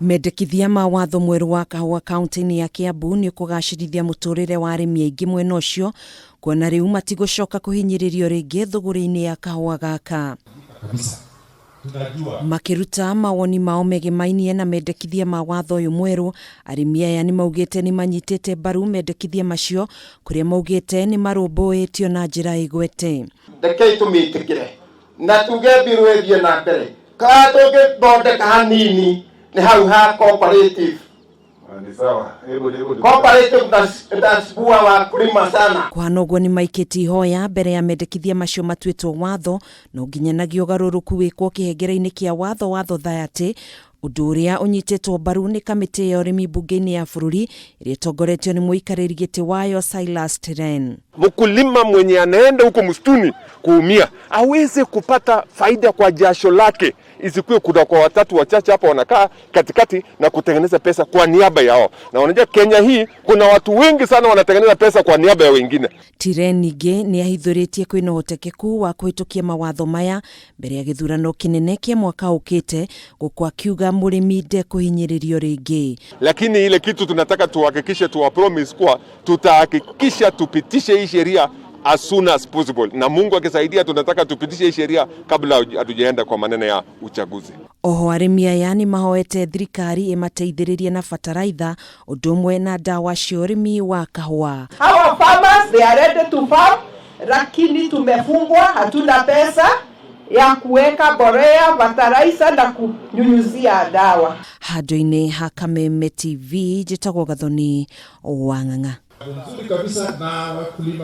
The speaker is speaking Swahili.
Mendekithia ma watho mweru wa kahua kaunti-ini ya Kiambu ni kugacirithia muturire wa arimi aingi mwena ucio kuona riu matigocoka kuhinyiririo ringi thuguri-ini ya kahua gaka. Makiruta mawoni mao megimainie na mendekithia ma watho uyu mweru, arimi aya nimaugite nimanyitite mbaru mendekithia macio kuria maugite ni marumbuitio na njira igwete. Ndekei tumitikire na tuge biru ethie na mbere ka tugithondeka hanini ni hau ha cooperative. Ni sawa. Cooperative ndasibua wa kulima sana. Kuhana uguo ni maikiti ihoya mbere ya mendekithia macio matuitwo watho no nginyanagio ugaruruku wikwo kiherenge-ini kia watho wa thothaiti, undu uria unyititwo mbaru ni kamiti ya urimi mbunge-ini ya bururi iria itongoretio ni Muikariri giti wayo Silas Tiren. Mkulima mwenye anaenda huko msituni kuumia aweze kupata faida kwa jasho lake, isikuwe kuna kwa watatu wachache hapa wanakaa katikati na kutengeneza pesa kwa niaba yao. Na unajua Kenya hii kuna watu wengi sana wanatengeneza pesa kwa niaba ya wengine. Tiren ninge ni ahithuritie kwina uhotekeku wa kuhitukia mawatho maya mbere ya githurano kinene kia mwaka ukite, guku akiuga murimi ndekuhinyiririo ringi. Lakini ile kitu tunataka tuhakikishe, promise kwa tutahakikisha tupitishe hii sheria as soon as possible. Na Mungu akisaidia tunataka tupitishe hii sheria kabla hatujaenda kwa maneno ya uchaguzi. Oho arimi aya ni mahoete thirikari imateithiririe na fertilizer undu umwe na dawa cia urimi wa kahua. Our farmers they are ready to farm, lakini tumefungwa, hatuna pesa ya kuweka mbolea, fertilizer na kunyunyuzia dawa. Handu-ini ha Kameme TV, njitagwo Gathoni Wang'ang'a. Nzuri kabisa na wakulima